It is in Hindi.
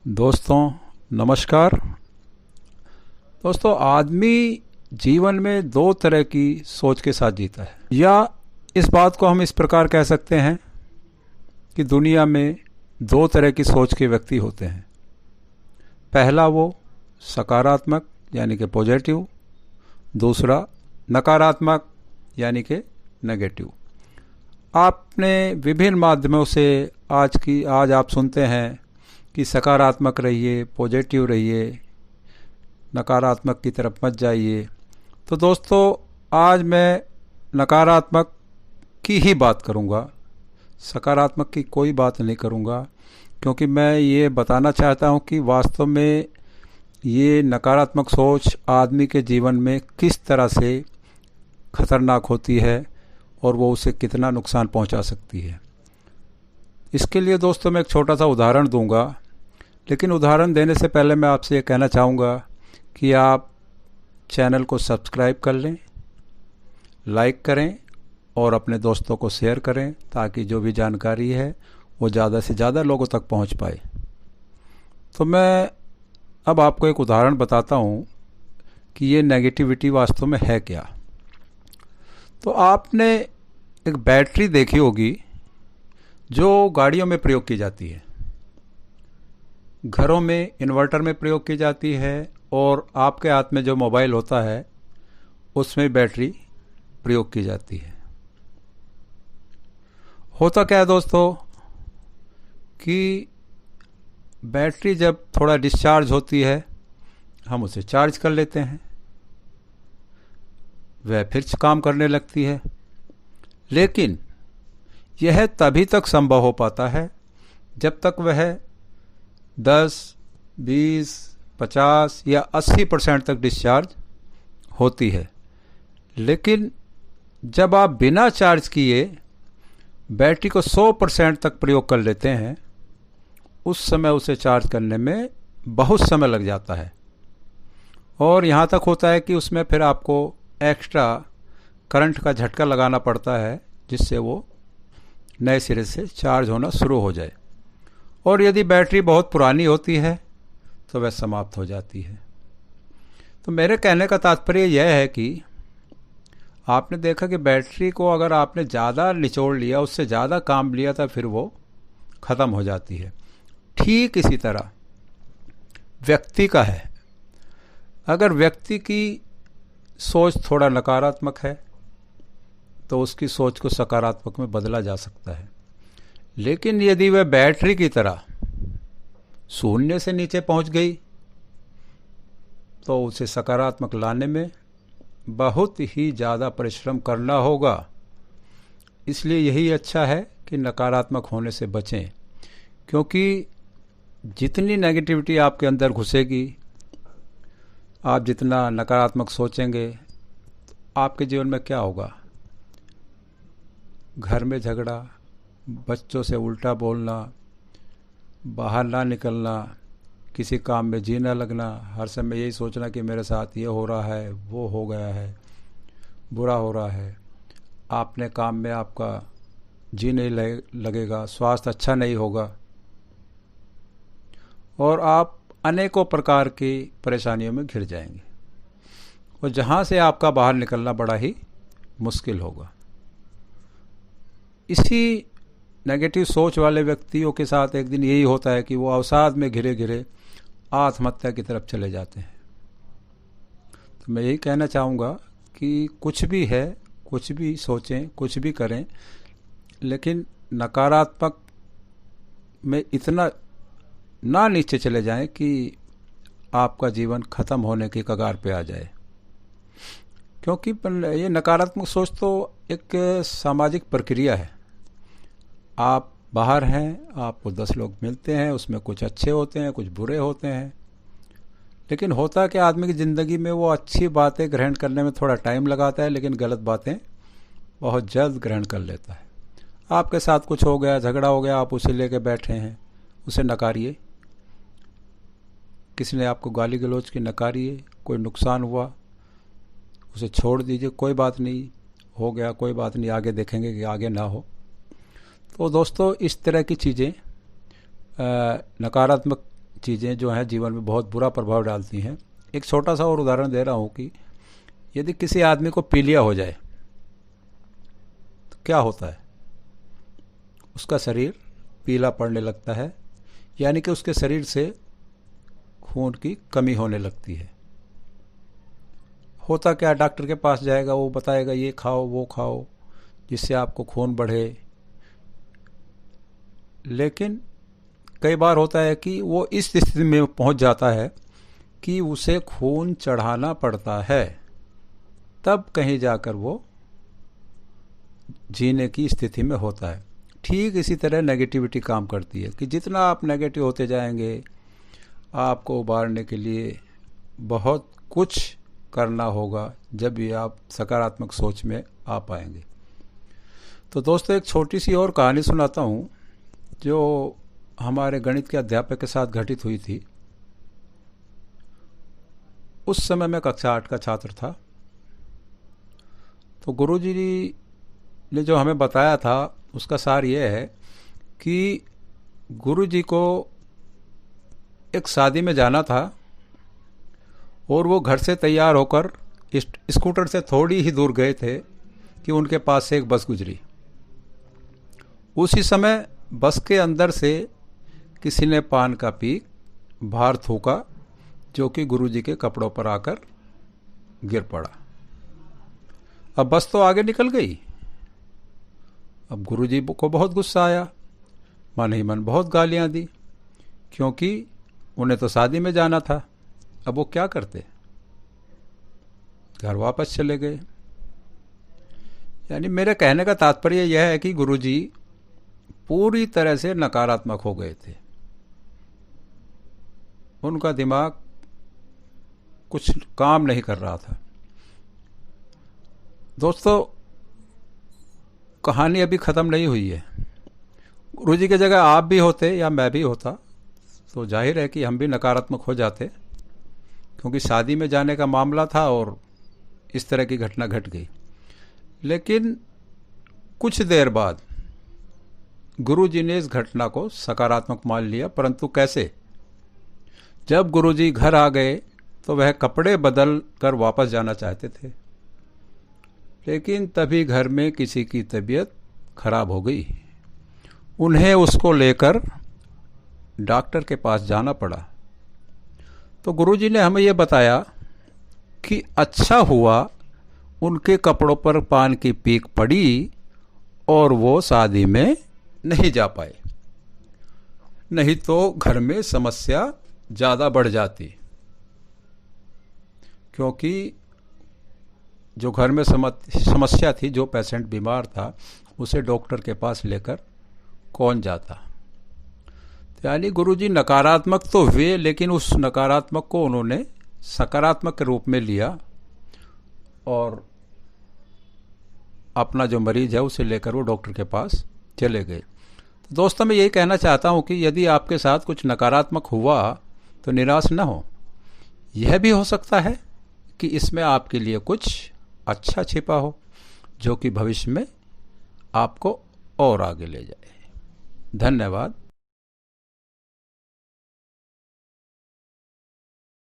दोस्तों नमस्कार। दोस्तों, आदमी जीवन में दो तरह की सोच के साथ जीता है, या इस बात को हम इस प्रकार कह सकते हैं कि दुनिया में दो तरह की सोच के व्यक्ति होते हैं। पहला वो सकारात्मक यानी कि पॉजिटिव, दूसरा नकारात्मक यानी कि नेगेटिव। आपने विभिन्न माध्यमों से आज आप सुनते हैं कि सकारात्मक रहिए, पॉजिटिव रहिए, नकारात्मक की तरफ मत जाइए। तो दोस्तों, आज मैं नकारात्मक की ही बात करूंगा, सकारात्मक की कोई बात नहीं करूंगा, क्योंकि मैं ये बताना चाहता हूं कि वास्तव में ये नकारात्मक सोच आदमी के जीवन में किस तरह से खतरनाक होती है और वो उसे कितना नुकसान पहुंचा सकती है। इसके लिए दोस्तों मैं एक छोटा सा उदाहरण दूंगा, लेकिन उदाहरण देने से पहले मैं आपसे ये कहना चाहूँगा कि आप चैनल को सब्सक्राइब कर लें, लाइक करें और अपने दोस्तों को शेयर करें, ताकि जो भी जानकारी है वो ज़्यादा से ज़्यादा लोगों तक पहुंच पाए। तो मैं अब आपको एक उदाहरण बताता हूँ कि ये नेगेटिविटी वास्तव में है क्या। तो आपने एक बैटरी देखी होगी जो गाड़ियों में प्रयोग की जाती है, घरों में इन्वर्टर में प्रयोग की जाती है, और आपके हाथ में जो मोबाइल होता है उसमें बैटरी प्रयोग की जाती है। होता क्या है दोस्तों कि बैटरी जब थोड़ा डिस्चार्ज होती है हम उसे चार्ज कर लेते हैं, वह फिर काम करने लगती है। लेकिन यह तभी तक संभव हो पाता है जब तक वह 10, 20, 50 या 80% तक डिस्चार्ज होती है। लेकिन जब आप बिना चार्ज किए बैटरी को 100% तक प्रयोग कर लेते हैं, उस समय उसे चार्ज करने में बहुत समय लग जाता है, और यहाँ तक होता है कि उसमें फिर आपको एक्स्ट्रा करंट का झटका लगाना पड़ता है, जिससे वो नए सिरे से चार्ज होना शुरू हो जाए। और यदि बैटरी बहुत पुरानी होती है तो वह समाप्त हो जाती है। तो मेरे कहने का तात्पर्य यह है कि आपने देखा कि बैटरी को अगर आपने ज़्यादा निचोड़ लिया, उससे ज़्यादा काम लिया, तो फिर वो ख़त्म हो जाती है। ठीक इसी तरह व्यक्ति का है। अगर व्यक्ति की सोच थोड़ा नकारात्मक है तो उसकी सोच को सकारात्मक में बदला जा सकता है। लेकिन यदि वह बैटरी की तरह शून्य से नीचे पहुंच गई तो उसे सकारात्मक लाने में बहुत ही ज़्यादा परिश्रम करना होगा। इसलिए यही अच्छा है कि नकारात्मक होने से बचें, क्योंकि जितनी नेगेटिविटी आपके अंदर घुसेगी, आप जितना नकारात्मक सोचेंगे, तो आपके जीवन में क्या होगा? घर में झगड़ा, बच्चों से उल्टा बोलना, बाहर ना निकलना, किसी काम में जी ना लगना, हर समय यही सोचना कि मेरे साथ ये हो रहा है, वो हो गया है, बुरा हो रहा है। आपने काम में आपका जी नहीं लगेगा, स्वास्थ्य अच्छा नहीं होगा, और आप अनेकों प्रकार की परेशानियों में घिर जाएंगे, और जहाँ से आपका बाहर निकलना बड़ा ही मुश्किल होगा। इसी नेगेटिव सोच वाले व्यक्तियों के साथ एक दिन यही होता है कि वो अवसाद में घिरे घिरे आत्महत्या की तरफ चले जाते हैं। तो मैं यही कहना चाहूँगा कि कुछ भी है, कुछ भी सोचें, कुछ भी करें, लेकिन नकारात्मक में इतना ना नीचे चले जाएं कि आपका जीवन ख़त्म होने की कगार पे आ जाए। क्योंकि ये नकारात्मक सोच तो एक सामाजिक प्रक्रिया है। आप बाहर हैं, आपको 10 लोग मिलते हैं, उसमें कुछ अच्छे होते हैं, कुछ बुरे होते हैं। लेकिन होता कि आदमी की ज़िंदगी में वो अच्छी बातें ग्रहण करने में थोड़ा टाइम लगाता है, लेकिन गलत बातें बहुत जल्द ग्रहण कर लेता है। आपके साथ कुछ हो गया, झगड़ा हो गया, आप उसे लेके बैठे हैं, उसे नकारिए। किसी ने आपको गाली गलौज की, नकारिए। कोई नुकसान हुआ, उसे छोड़ दीजिए, कोई बात नहीं, हो गया, कोई बात नहीं, आगे देखेंगे कि आगे ना हो। तो दोस्तों, इस तरह की चीज़ें नकारात्मक चीज़ें जो हैं जीवन में बहुत बुरा प्रभाव डालती हैं। एक छोटा सा और उदाहरण दे रहा हूँ कि यदि किसी आदमी को पीलिया हो जाए तो क्या होता है, उसका शरीर पीला पड़ने लगता है, यानी कि उसके शरीर से खून की कमी होने लगती है। होता क्या, डॉक्टर के पास जाएगा, वो बताएगा ये खाओ वो खाओ जिससे आपको खून बढ़े, लेकिन कई बार होता है कि वो इस स्थिति में पहुंच जाता है कि उसे खून चढ़ाना पड़ता है, तब कहीं जाकर वो जीने की स्थिति में होता है। ठीक इसी तरह नेगेटिविटी काम करती है कि जितना आप नेगेटिव होते जाएंगे, आपको उबारने के लिए बहुत कुछ करना होगा, जब भी आप सकारात्मक सोच में आ पाएंगे। तो दोस्तों, एक छोटी सी और कहानी सुनाता हूँ जो हमारे गणित के अध्यापक के साथ घटित हुई थी। उस समय मैं कक्षा 8 का छात्र था। तो गुरुजी ने जो हमें बताया था उसका सार ये है कि गुरुजी को एक शादी में जाना था और वो घर से तैयार होकर स्कूटर से थोड़ी ही दूर गए थे कि उनके पास से एक बस गुजरी। उसी समय बस के अंदर से किसी ने पान का पीक बाहर थूका, जो कि गुरुजी के कपड़ों पर आकर गिर पड़ा। अब बस तो आगे निकल गई। अब गुरुजी को बहुत गुस्सा आया, मन ही मन बहुत गालियां दी, क्योंकि उन्हें तो शादी में जाना था। अब वो क्या करते, घर वापस चले गए। यानी मेरे कहने का तात्पर्य यह है कि गुरुजी पूरी तरह से नकारात्मक हो गए थे। उनका दिमाग कुछ काम नहीं कर रहा था। दोस्तों, कहानी अभी ख़त्म नहीं हुई है। गुरुजी की जगह आप भी होते या मैं भी होता तो जाहिर है कि हम भी नकारात्मक हो जाते, क्योंकि शादी में जाने का मामला था और इस तरह की घटना घट गई। लेकिन कुछ देर बाद गुरुजी ने इस घटना को सकारात्मक मान लिया। परंतु कैसे? जब गुरुजी घर आ गए तो वह कपड़े बदल कर वापस जाना चाहते थे, लेकिन तभी घर में किसी की तबीयत खराब हो गई। उन्हें उसको लेकर डॉक्टर के पास जाना पड़ा। तो गुरुजी ने हमें यह बताया कि अच्छा हुआ उनके कपड़ों पर पान की पीक पड़ी और वो शादी में नहीं जा पाए, नहीं तो घर में समस्या ज़्यादा बढ़ जाती। क्योंकि जो घर में समस्या थी, जो पेशेंट बीमार था, उसे डॉक्टर के पास लेकर कौन जाता। तो यानी गुरुजी नकारात्मक तो हुए, लेकिन उस नकारात्मक को उन्होंने सकारात्मक के रूप में लिया और अपना जो मरीज है उसे लेकर वो डॉक्टर के पास चले गए। तो दोस्तों, मैं यही कहना चाहता हूँ कि यदि आपके साथ कुछ नकारात्मक हुआ तो निराश न हो। यह भी हो सकता है कि इसमें आपके लिए कुछ अच्छा छिपा हो, जो कि भविष्य में आपको और आगे ले जाए। धन्यवाद।